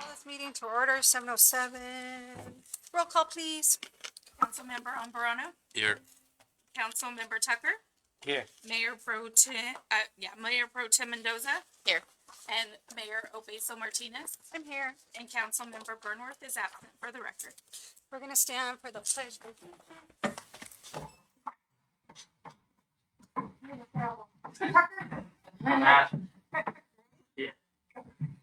Call this meeting to order, 7:07. Roll call, please. Councilmember Umbrano, Here. Councilmember Tucker, Here. Mayor Pro Tem Mendoza. Here. And Mayor Obeso Martinez, I'm here. and Councilmember Burnworth is absent for the record. We're going to stand for the pledge.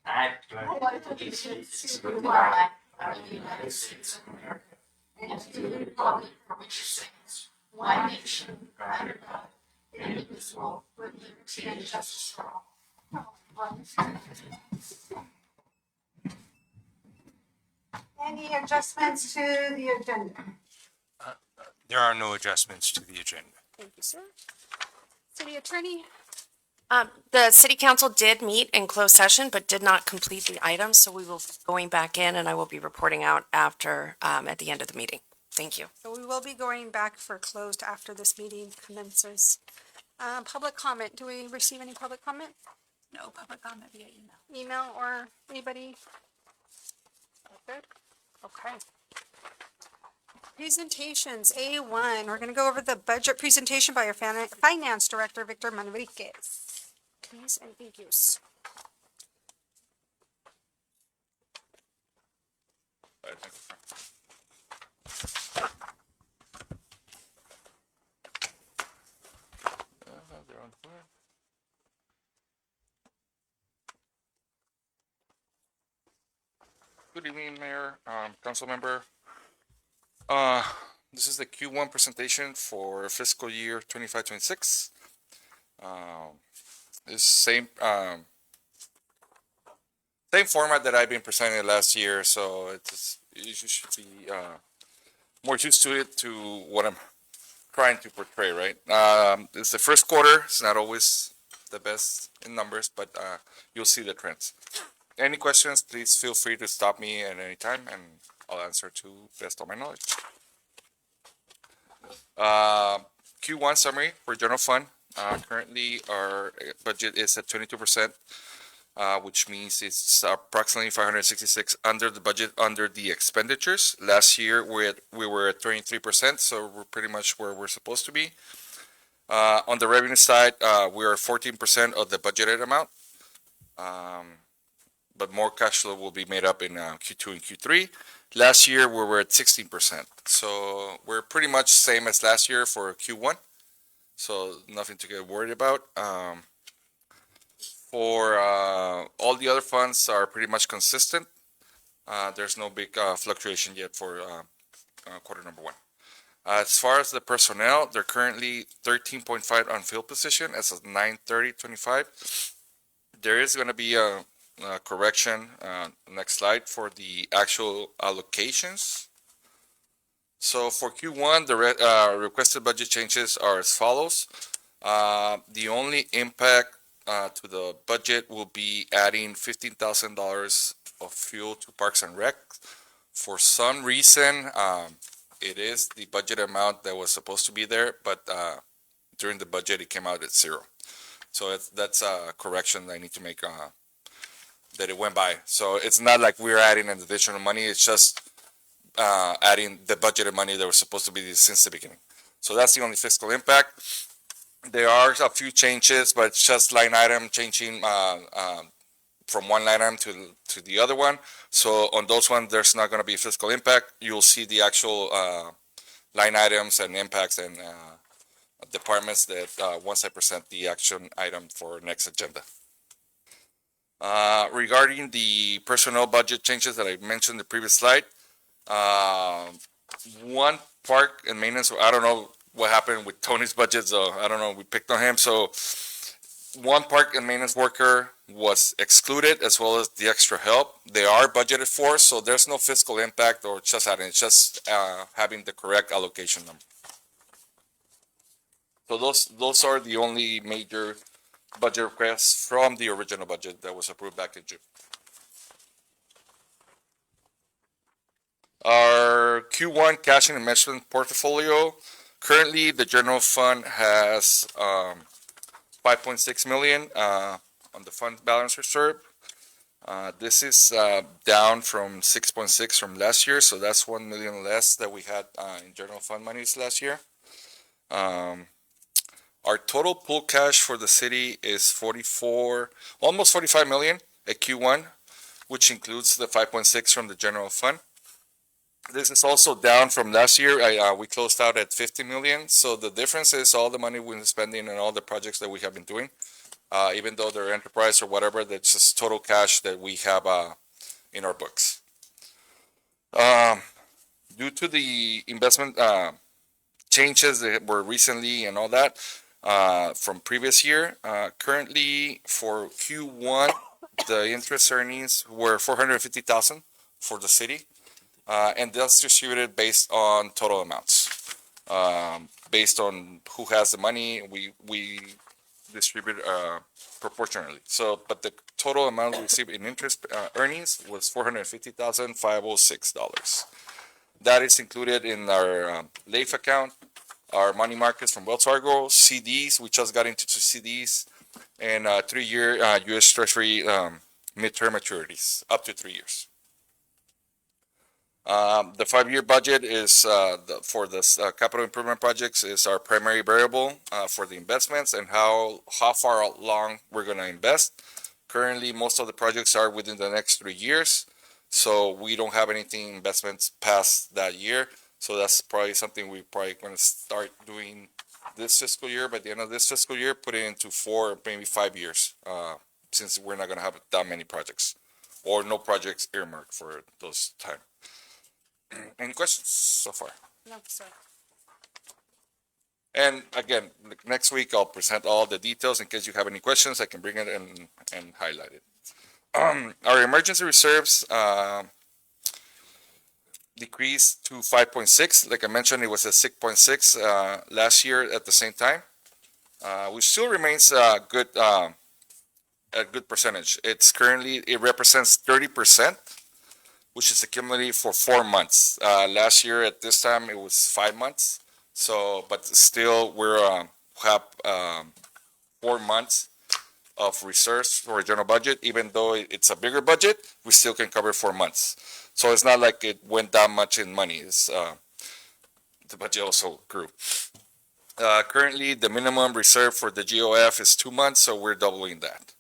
I pledge allegiance to the flag of the United States of America and to the republic for which it stands, one nation, under God, indivisible, with liberty and justice for all. Any adjustments to the agenda? There are no adjustments to the agenda. Thank you, sir. City Attorney? The city council did meet in closed session, but did not complete the items, so we will be going back in and I will be reporting out after, at the end of the meeting. Thank you. So we will be going back for closed after this meeting commences. Public comment. Do we receive any public comment? No public comment via email. Email or anybody? Good. Okay. Presentations, A1. We're going to go over the budget presentation by our Finance Director, Victor Manriquez. Please and thank yous. Good evening, Mayor, Council Member. This is the Q1 presentation for fiscal year 25-26. This same format that I've been presenting last year, so you should be more used to it, to what I'm trying to portray, right? It's the first quarter. It's not always the best in numbers, but you'll see the trends. Any questions, please feel free to stop me at any time, and I'll answer to best of my knowledge. Q1 summary for general fund. Currently, our budget is at 22%, which means it's approximately 566 under the budget, under the expenditures. Last year, we were at 23%, so we're pretty much where we're supposed to be. On the revenue side, we are 14% of the budgeted amount. But more cash flow will be made up in Q2 and Q3. Last year, we were at 16%. So we're pretty much same as last year for Q1. So nothing to get worried about. For all the other funds are pretty much consistent. There's no big fluctuation yet for quarter number one. As far as the personnel, they're currently 13.5 unfilled position as of 9/30/25. There is going to be a correction, next slide, for the actual allocations. So for Q1, the requested budget changes are as follows. The only impact to the budget will be adding $15,000 of fuel to Parks and Rec. For some reason, it is the budget amount that was supposed to be there, but during the budget, it came out at zero. So that's a correction that I need to make, that it went by. So it's not like we're adding an additional money. It's just adding the budgeted money that was supposed to be since the beginning. So that's the only fiscal impact. There are a few changes, but it's just line item changing from one line item to the other one. So on those ones, there's not going to be fiscal impact. You'll see the actual line items and impacts and departments that once I present the action item for next agenda. Regarding the personnel budget changes that I mentioned in the previous slide, one park and maintenance, I don't know what happened with Tony's budget, so I don't know, we picked on him. So one park and maintenance worker was excluded, as well as the extra help. They are budgeted for, so there's no fiscal impact or just adding, it's just having the correct allocation number. So those are the only major budget requests from the original budget that was approved back in June. Our Q1 cash and investment portfolio, currently the general fund has 5.6 million on the fund balance reserve. This is down from 6.6 from last year, so that's 1 million less that we had in general fund monies last year. Our total pool cash for the city is almost 45 million at Q1, which includes the 5.6 from the general fund. This is also down from last year. We closed out at 50 million, so the difference is all the money we've been spending and all the projects that we have been doing. Even though they're enterprise or whatever, that's just total cash that we have in our books. Due to the investment changes that were recently and all that from previous year, currently for Q1, the interest earnings were 450,000 for the city, and that's distributed based on total amounts. Based on who has the money, we distribute proportionally. So, but the total amount we received in interest earnings was $450,506. That is included in our LAIF account, our money markets from Wells Fargo, CDs. We just got into CDs, and 3-year U.S. Treasury midterm maturities, up to 3 years. The 5-year budget is for the capital improvement projects is our primary variable for the investments and how far along we're going to invest. Currently, most of the projects are within the next 3 years, so we don't have anything investments past that year. So that's probably something we're probably going to start doing this fiscal year. By the end of this fiscal year, put it into 4, maybe 5 years, since we're not going to have that many projects or no projects earmarked for those time. Any questions so far? No, sir. And again, next week I'll present all the details in case you have any questions. I can bring it and highlight it. Our emergency reserves decreased to 5.6. Like I mentioned, it was at 6.6 last year at the same time. Which still remains a good percentage. It represents 30%. Which is accumulated for 4 months. Last year at this time it was 5 months. So, but still we're have 4 months of reserves for a general budget. Even though it's a bigger budget, we still can cover 4 months. So it's not like it went down much in money. It's the budget also grew. Currently, the minimum reserve for the GOF is 2 months, so we're doubling that.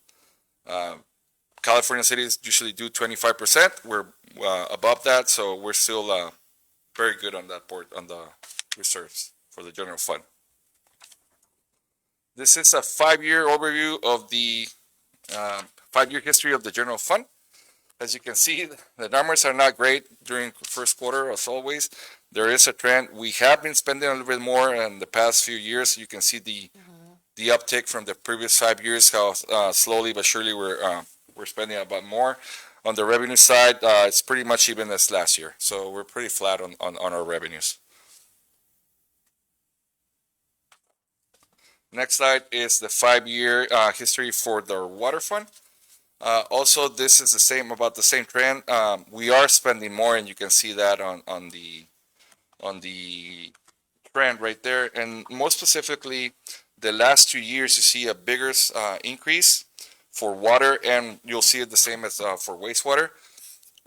California cities usually do 25%. We're above that, so we're still very good on that board, on the reserves for the general fund. This is a 5-year overview of the 5-year history of the general fund. As you can see, the numbers are not great during first quarter, as always. There is a trend. We have been spending a little bit more in the past few years. You can see the uptick from the previous 5 years, how slowly but surely we're spending a bit more. On the revenue side, it's pretty much even as last year. So we're pretty flat on our revenues. Next slide is the 5-year history for the water fund. Also, this is about the same trend. We are spending more, and you can see that on the trend right there. And more specifically, the last 2 years, you see a bigger increase for water, and you'll see it the same as for wastewater.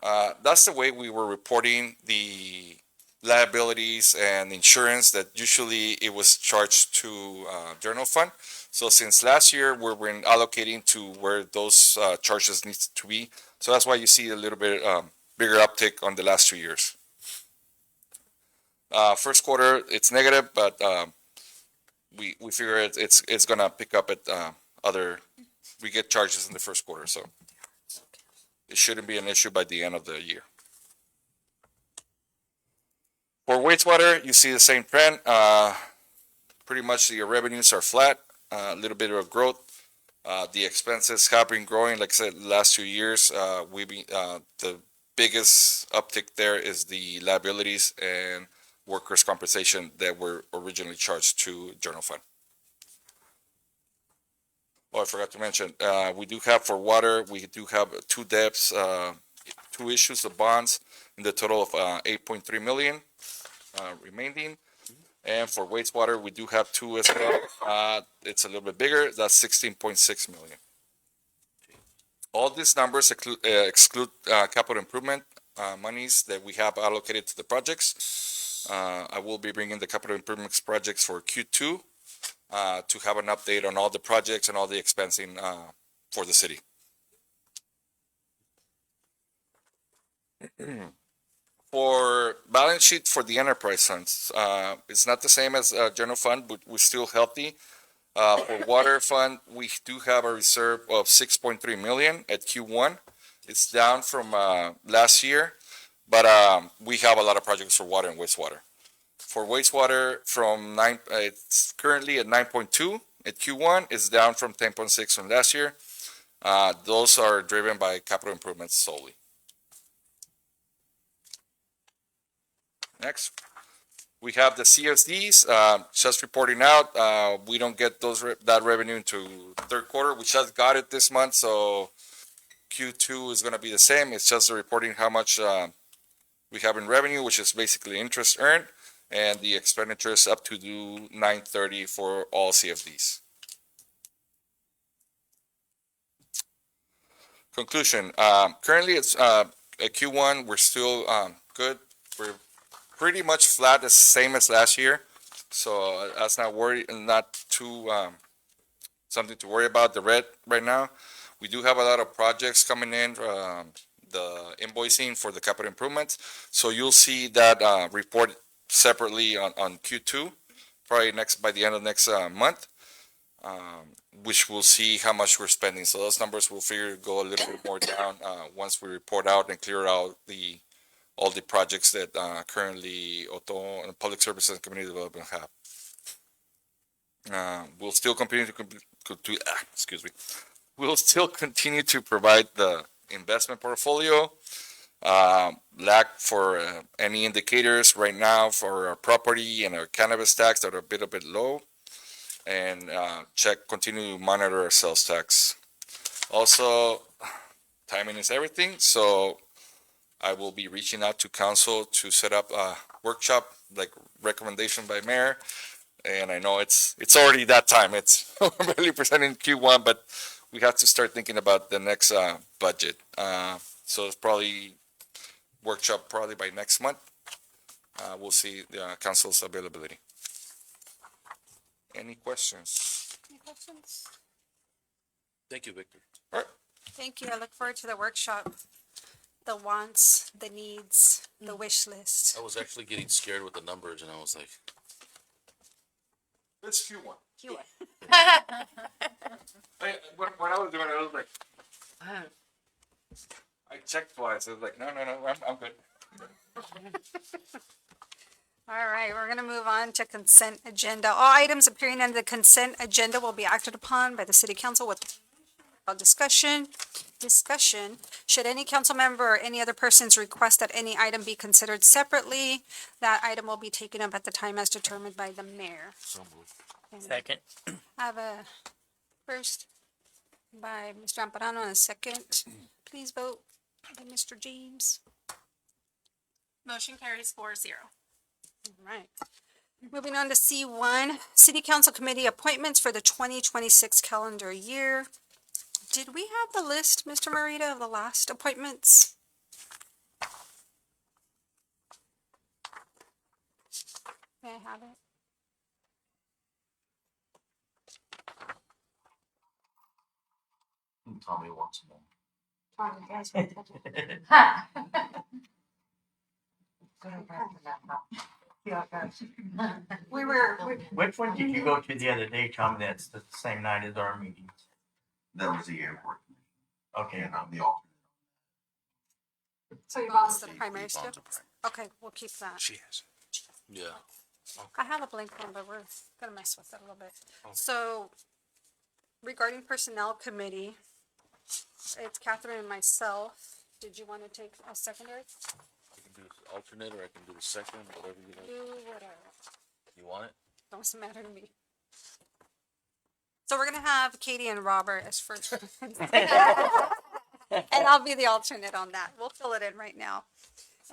That's the way we were reporting the liabilities and insurance that usually it was charged to general fund. So since last year, we've been allocating to where those charges need to be. So that's why you see a little bit bigger uptick on the last 2 years. First quarter, it's negative, but we figure it's gonna pick up at we get charges in the first quarter, so it shouldn't be an issue by the end of the year. For wastewater, you see the same trend. Pretty much the revenues are flat, a little bit of growth. The expenses have been growing. Like I said, the last 2 years, the biggest uptick there is the liabilities and workers' compensation that were originally charged to general fund. Oh, I forgot to mention, we do have for water, we do have 2 debts, 2 issues of bonds in the total of 8.3 million remaining. And for wastewater, we do have 2 as well. It's a little bit bigger. That's 16.6 million. All these numbers exclude capital improvement monies that we have allocated to the projects. I will be bringing the capital improvements projects for Q2 to have an update on all the projects and all the expensing for the city. For balance sheet for the enterprise funds, it's not the same as general fund, but we're still healthy. For water fund, we do have a reserve of 6.3 million at Q1. It's down from last year, but we have a lot of projects for water and wastewater. For wastewater, it's currently at 9.2 at Q1. It's down from 10.6 from last year. Those are driven by capital improvements solely. Next, we have the CSDs just reporting out. We don't get that revenue into third quarter. We just got it this month, so Q2 is going to be the same. It's just reporting how much we have in revenue, which is basically interest earned, and the expenditures up to due 9/30 for all CFDs. Conclusion. Currently, it's at Q1. We're still good. We're pretty much flat, the same as last year, so that's not too something to worry about. The red right now, we do have a lot of projects coming in, the invoicing for the capital improvements, so you'll see that report separately on Q2, probably by the end of next month, which we'll see how much we're spending. So those numbers will go a little bit more down once we report out and clear out all the projects that currently Otto and Public Services and Community Development have. We'll still continue We'll still continue to provide the investment portfolio. Lack for any indicators right now for our property and our cannabis tax that are a bit low, and continue to monitor our sales tax. Also, timing is everything, so I will be reaching out to council to set up a workshop, like recommendation by mayor. And I know it's already that time. It's barely presenting Q1, but we have to start thinking about the next budget. So it's probably workshop by next month. We'll see the council's availability. Any questions? Any questions? Thank you, Victor. All right. Thank you. I look forward to the workshop. The wants, the needs, the wish list. I was actually getting scared with the numbers, and I was like, It's Q1. You When I was doing it, I was like, I checked twice. I was like, no, I'm good. All right, we're going to move on to consent agenda. All items appearing on the consent agenda will be acted upon by the city council with discussion. Should any council member or any other persons request that any item be considered separately, that item will be taken up at the time as determined by the mayor. Second. I have a first by Mr. Amparano and a second. Please vote by Mr. James. Motion carries 4-0. All right. Moving on to C1, City Council Committee appointments for the 2026 calendar year. Did we have the list, Mr. Morita, of the last appointments? May I have it? Tommy wants more. Which one did you go to the other day, Tom, that's the same night as our meeting? That was the airport commission, Okay, and I'm the alternate. So you lost the primary still? Okay, we'll keep that. she has. Yeah. I have a blank one, but we're gonna mess with it a little bit. So regarding personnel committee, it's Catherine and myself. Did you want to take a secondary? I can do alternate, or I can do second, whatever you like. Do whatever. You want it? Doesn't matter to me. So we're gonna have Katie and Robert as first. And I'll be the alternate on that. We'll fill it in right now.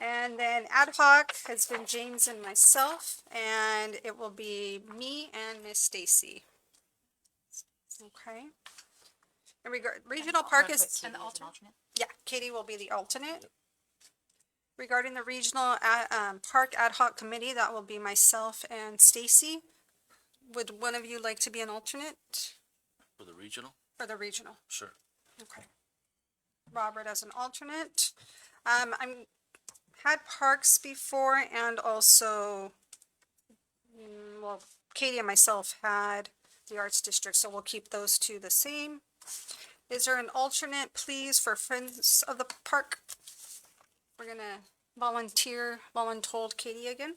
And then ad hoc has been James and myself, and it will be me and Miss Stacy. Okay. In regard, regional park is, And the alternate? yeah, Katie will be the alternate. Regarding the regional, park ad hoc committee, that will be myself and Stacy. Would one of you like to be an alternate For the regional? for the regional? Sure. Okay. Robert as an alternate. I'm, had parks before and also, well, Katie and myself had the arts district, so we'll keep those two the same. Is there an alternate, please, for Friends of the Park? We're gonna voluntold Katie again.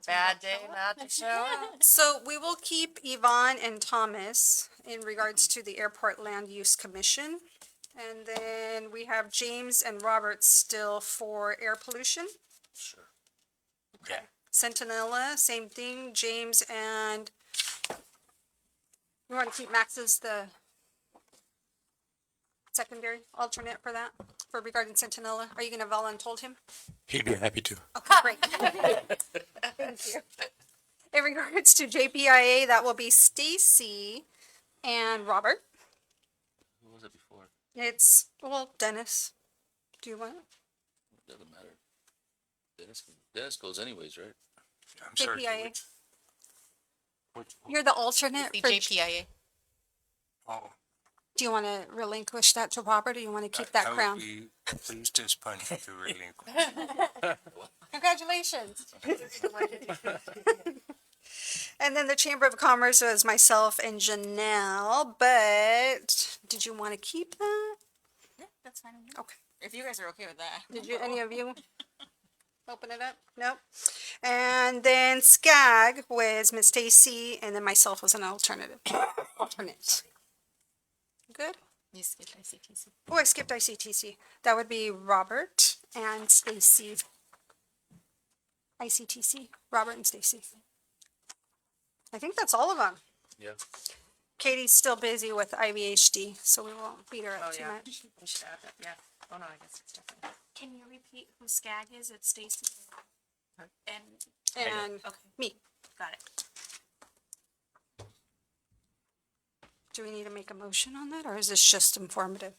Bad day not to show up. So we will keep Yvonne and Thomas in regards to the Airport Land Use Commission. And then we have James and Robert still for air pollution. Sure. Yeah. Centinela, same thing, James and you want to keep Max as the secondary alternate for that, for regarding Centinela? Are you gonna voluntold him? He'd be happy to. Okay, great. Thank you. In regards to JPIA, that will be Stacy and Robert. Who was it before? It's, well, Dennis. Do you want it? Doesn't matter. Dennis goes anyways, right? I'm sorry. JPIA? Which, You're the alternate The for, JPIA. oh, do you want to relinquish that to Robert or you want to keep that I crown? would be pleased as punch to relinquish. Congratulations. And then the Chamber of Commerce was myself and Janelle, but did you want to keep that? Yeah, that's fine. Okay. If you guys are okay with that. Did you, any of you open it up? Nope. And then SCAG was Miss Stacy, and then myself was an alternate. Good. You skipped ICTC. Oh, I skipped ICTC. That would be Robert and Stacy. ICTC, Robert and Stacy. I think that's all of them. Yeah. Katie's still busy with IVHD, so we won't beat her up Oh, too yeah. much. We should add that, yeah. Oh, no, I guess it's different. Can you repeat who SCAG is? It's Stacy. And, And okay, me. got it. Do we need to make a motion on that, or is this just informative?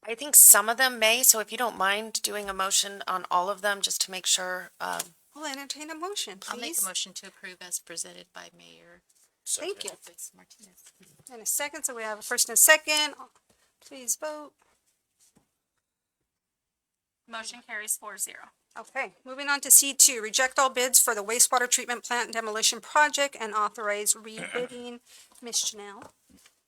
I think some of them may, so if you don't mind doing a motion on all of them, just to make sure, We'll entertain a motion, I'll make please. a motion to approve as presented by Mayor Thank you. Martinez. In a second, so we have a first and a second. Please vote. Motion carries 4-0. Okay, moving on to C2, reject all bids for the wastewater treatment plant demolition project and authorize rebidding. Ms. Janelle.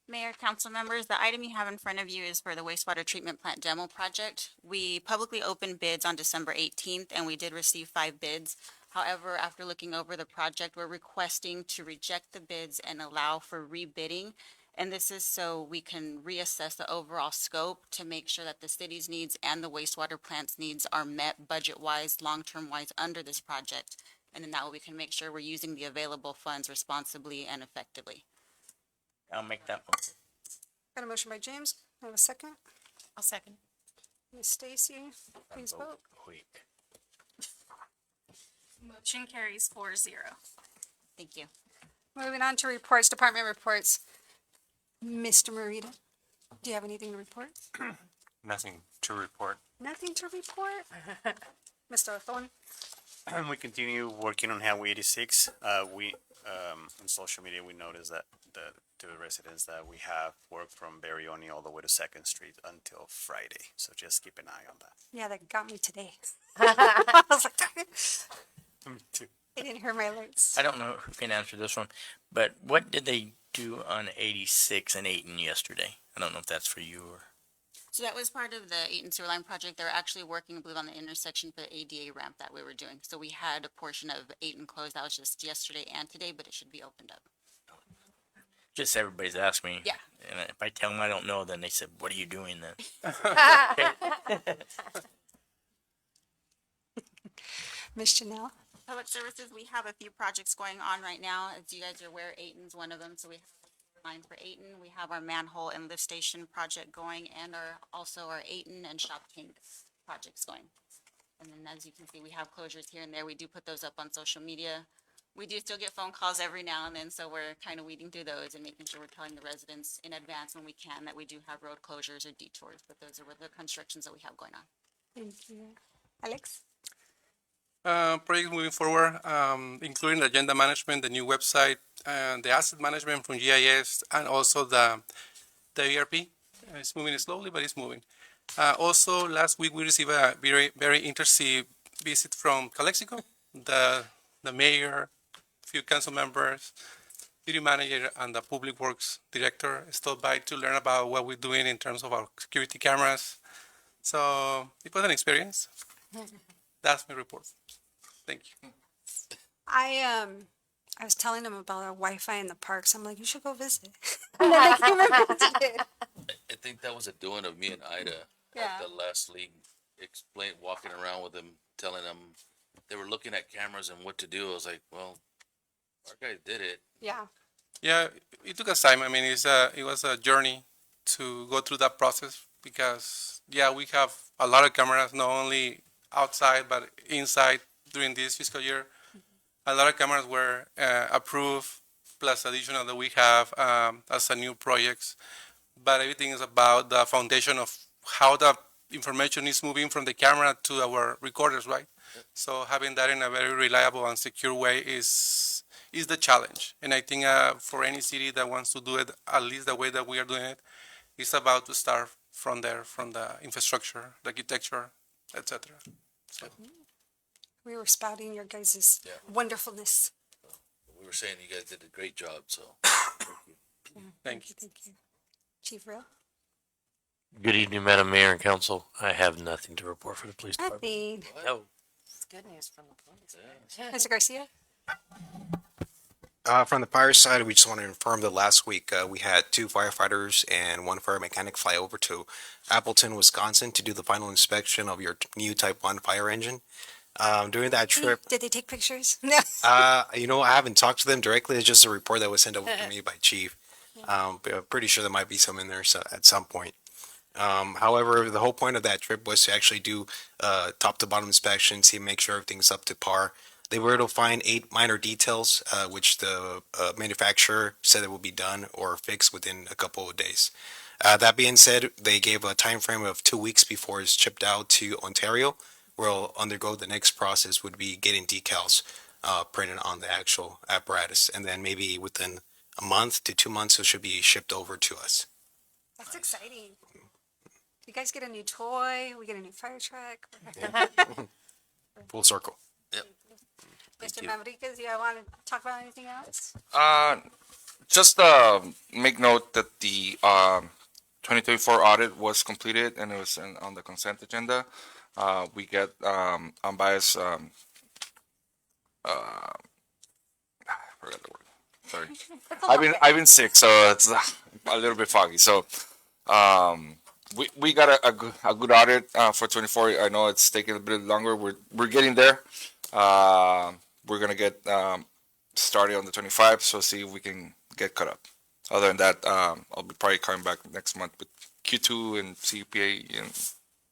Mayor, council members, the item you have in front of you is for the wastewater treatment plant demo project. We publicly opened bids on December 18th, and we did receive 5 bids. However, after looking over the project, we're requesting to reject the bids and allow for rebidding. And this is so we can reassess the overall scope to make sure that the city's needs and the wastewater plant's needs are met budget-wise, long-term-wise under this project. And then that way we can make sure we're using the available funds responsibly and effectively. I'll make that one. Got a motion by James. I have a second. I'll second. Ms. Stacy, please vote. Quick. Motion carries 4-0. Thank you. Moving on to reports, department reports. Mr. Marita, do you have anything to report? Nothing to report. Nothing to report? Mr. Thorne? We continue working on Highway 86. On social media, we noticed that to the residents that we have work from Barioni all the way to 2nd Street until Friday. So just keep an eye on that. Yeah, that got me today. I was like, darn it. Me too. I didn't hear my alerts. I don't know who can answer this one, but what did they do on 86 and 8 yesterday? I don't know if that's for you or. So that was part of the Eaton Sewer Line project. They're actually working, I believe, on the intersection for the ADA ramp that we were doing. So we had a portion of Eaton closed. That was just yesterday and today, but it should be opened up. Just everybody's asked me. Yeah. And if I tell them I don't know, then they said, "What are you doing then?" Ms. Janelle? Public services, we have a few projects going on right now. As you guys are aware, Eaton's one of them. So we have a line for Eaton. We have our manhole and lift station project going, and also our Eaton and Shop Tank projects going. And then as you can see, we have closures here and there. We do put those up on social media. We do still get phone calls every now and then, so we're kind of weeding through those and making sure we're telling the residents in advance when we can that we do have road closures or detours, but those are the constructions that we have going on. Thank you. Alex? Projects moving forward, including the agenda management, the new website, the asset management from GIS, and also the ERP. It's moving slowly, but it's moving. Also, last week we received a very interesting visit from Calexico. The mayor, few council members, city manager, and the public works director stopped by to learn about what we're doing in terms of our security cameras. So it was an experience. That's my report. Thank you. I was telling them about our Wi-Fi in the parks. I'm like, you should go visit. And then they came and visited. I think that was a doing of me and Ida Yeah. at the last league. Walking around with them, telling them they were looking at cameras and what to do. I was like, well, our guy did it. Yeah. Yeah, it took us time. I mean, it was a journey to go through that process because, yeah, we have a lot of cameras, not only outside but inside during this fiscal year. A lot of cameras were approved, plus additional that we have as a new projects. But everything is about the foundation of how the information is moving from the camera to our recorders, right? So having that in a very reliable and secure way is the challenge. And I think for any city that wants to do it, at least the way that we are doing it, it's about to start from there, from the infrastructure, the architecture, etc. So. We were spouting your guys' Yeah. wonderfulness. We were saying you guys did a great job, so. Yeah, Thank you. Thank you. Chief Real? Good evening, Madam Mayor and Council. I have nothing to report for the police department. Nothing. No. It's good news from the police. Mr. Garcia? From the fire side, we just want to inform that last week we had 2 firefighters and 1 fire mechanic fly over to Appleton, Wisconsin to do the final inspection of your new Type 1 fire engine. During that trip, Did they take pictures? No. I haven't talked to them directly. It's just a report that was sent over to me by Chief. But I'm pretty sure there might be some in there at some point. However, the whole point of that trip was to actually do top to bottom inspection, see, make sure everything's up to par. They were able to find 8 minor details, which the manufacturer said it will be done or fixed within a couple of days. That being said, they gave a time frame of 2 weeks before it's shipped out to Ontario, where it'll undergo the next process would be getting decals printed on the actual apparatus, and then maybe within a month to 2 months it should be shipped over to us. That's exciting. You guys get a new toy, we get a new fire truck. Full circle. Yep. Mr. Mavrikes, do you want to talk about anything else? Just make note that the 2024 audit was completed and it was on the consent agenda. We get unbiased. I forgot the word. Sorry, I've been sick, so it's a little bit foggy. So we got a good audit for 24. I know it's taking a bit longer. We're getting there. We're gonna get started on the 25, so see if we can get caught up. Other than that, I'll be probably coming back next month with Q2 and CPA and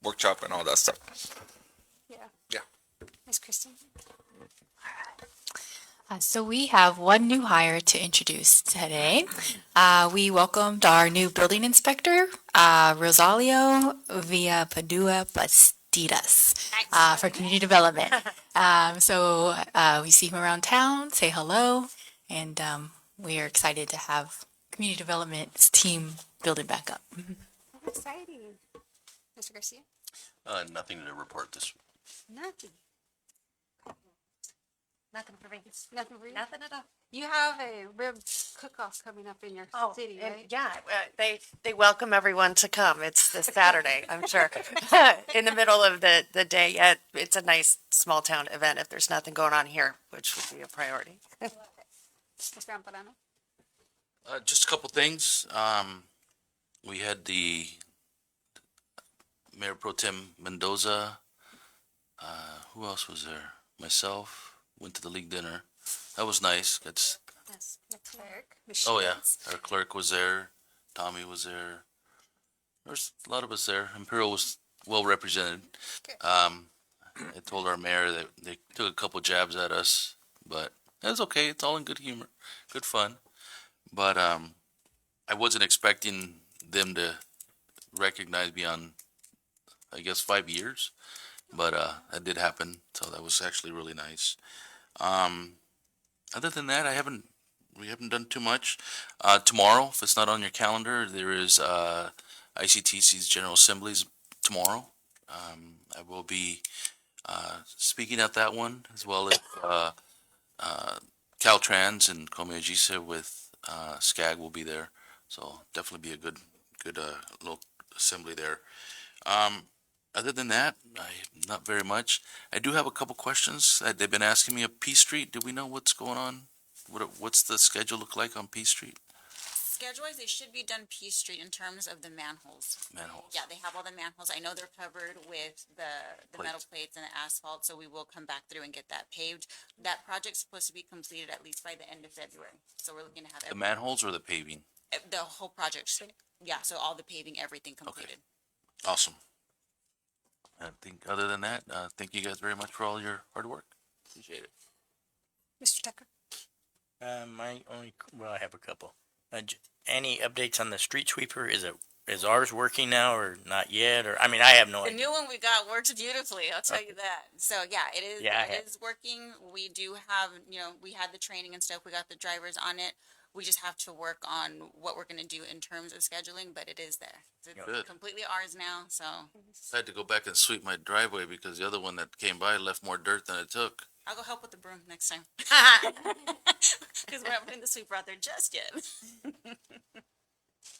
workshop and all that stuff. Yeah. Yeah. Miss Kristen? So we have one new hire to introduce today. We welcomed our new building inspector, Rosalio Villapadua Bastidas, for community development. We see him around town, say hello, and we are excited to have community development team building back up. That's exciting. Mr. Garcia? Nothing to report this week. Nothing. Nothing for me. Nothing for you? Nothing at all. You have a rib cook-off coming up in your city, and right? yeah, they welcome everyone to come. It's this Saturday, I'm sure. In the middle of the day. Yeah, it's a nice small town event if there's nothing going on here, which would be a priority. Mr. Amparano? Just a couple things. We had the Mayor Pro Tem Mendoza. Who else was there? Myself. Went to the league dinner. That was nice. Yes, the clerk. Oh yeah, our clerk was there. Tommy was there. There's a lot of us there. Imperial was well represented. I told our mayor that they took a couple jabs at us, but It was okay. It's all in good humor, good fun. But I wasn't expecting them to recognize me on, I guess, 5 years. But that did happen, so that was actually really nice. Um, Other than that, we haven't done too much. Tomorrow, if it's not on your calendar, there is ICTC's General Assemblies tomorrow. I will be speaking at that one, as well as Caltrans and Comegisa with SCAG will be there. So definitely be a good little assembly there. Other than that, not very much. I do have a couple questions. They've been asking me of P Street. Do we know what's going on? What's the schedule look like on P Street? Schedule-wise, they should be done P Street in terms of the manholes. Manholes. Yeah, they have all the manholes. I know they're covered with the metal plates and the asphalt, so we will come back through and get that paved. That project's supposed to be completed at least by the end of February. So we're looking to have The manholes or the paving? the whole project. Yeah, so all the paving, everything completed. Awesome. I think other than that, thank you guys very much for all your hard work. Appreciate it. Mr. Tucker? I have a couple. Any updates on the street sweeper? Is ours working now or not yet? Or I have no The idea. new one we got works beautifully. I'll tell you that. So yeah, it is. Yeah, It is working. We do have, we had the training and stuff. We got the drivers on it. We just have to work on what we're gonna do in terms of scheduling, but it is there. It's Good. completely ours now. So I had to go back and sweep my driveway because the other one that came by left more dirt than it took. I'll go help with the broom next time. Because we're not putting the sweeper out there just yet.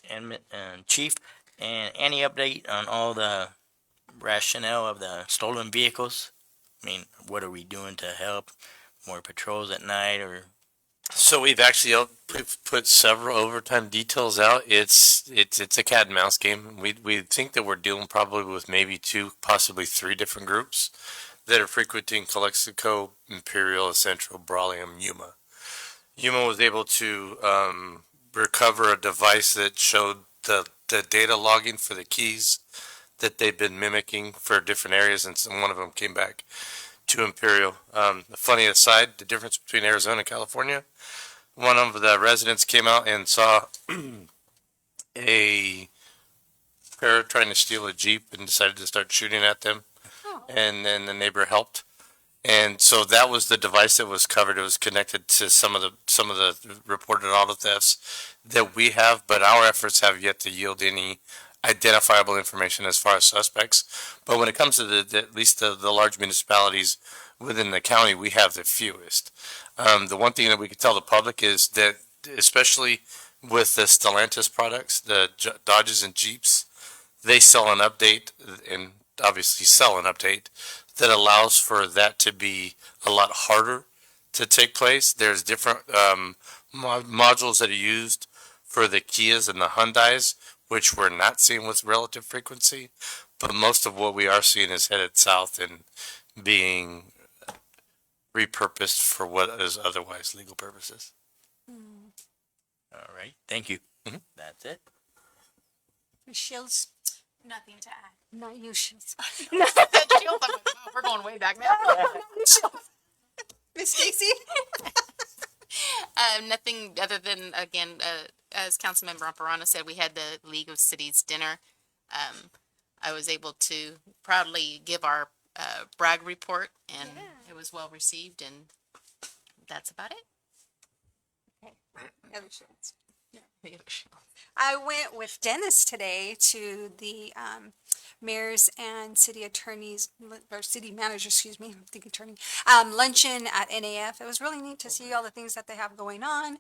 And Chief, and any update on all the rationale of the stolen vehicles? What are we doing to help? More patrols at night or? So we've actually put several overtime details out. It's a cat and mouse game. We think that we're dealing probably with maybe 2, possibly 3 different groups that are frequenting Calexico, Imperial, Central, Brawley, Yuma. Yuma was able to recover a device that showed the data logging for the keys that they've been mimicking for different areas, and one of them came back to Imperial. The funny aside, the difference between Arizona and California, one of the residents came out and saw a pair trying to steal a Jeep and decided to start shooting at them. And then the neighbor helped. And so that was the device that was covered. It was connected to some of the reported auto thefts that we have, but our efforts have yet to yield any identifiable information as far as suspects. But when it comes to at least the large municipalities within the county, we have the fewest. The one thing that we could tell the public is that, especially with the Stellantis products, the Dodges and Jeeps, they sell an update and obviously sell an update that allows for that to be a lot harder to take place. There's different modules that are used for the Kias and the Hyundais, which we're not seeing with relative frequency, but most of what we are seeing is headed south and being repurposed for what is otherwise legal purposes. All right, thank you. That's it. Ms. Shields? Nothing to add. Not you, Shields. We're going way back now. Miss Stacy? Nothing other than, again, as Councilmember Amparano said, we had the League of Cities dinner. I was able to proudly give our brag report, and it was well received, and that's about it. Other Shields. I went with Dennis today to the mayors and city attorneys, or city manager, excuse me, I'm thinking attorney, luncheon at NAF. It was really neat to see all the things that they have going on,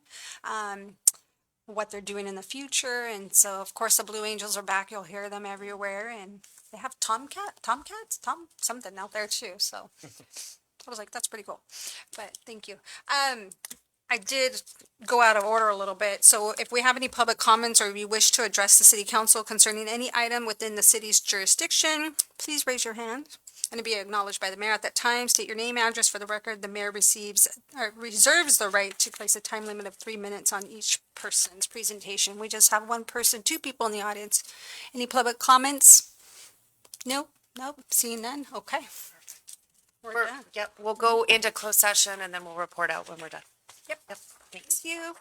what they're doing in the future. And so, of course, the Blue Angels are back. You'll hear them everywhere. And they have Tomcats, something out there too. So I was like, that's pretty cool. But thank you. I did go out of order a little bit. So if we have any public comments or you wish to address the city council concerning any item within the city's jurisdiction, please raise your hand and to be acknowledged by the mayor at that time. State your name, address for the record. The mayor reserves the right to place a time limit of 3 minutes on each person's presentation. We just have one person, 2 people in the audience. Any public comments? Nope. Seeing none? Okay. We're done. Yep, we'll go into closed session and then we'll report out when we're done. Yep. Thank you.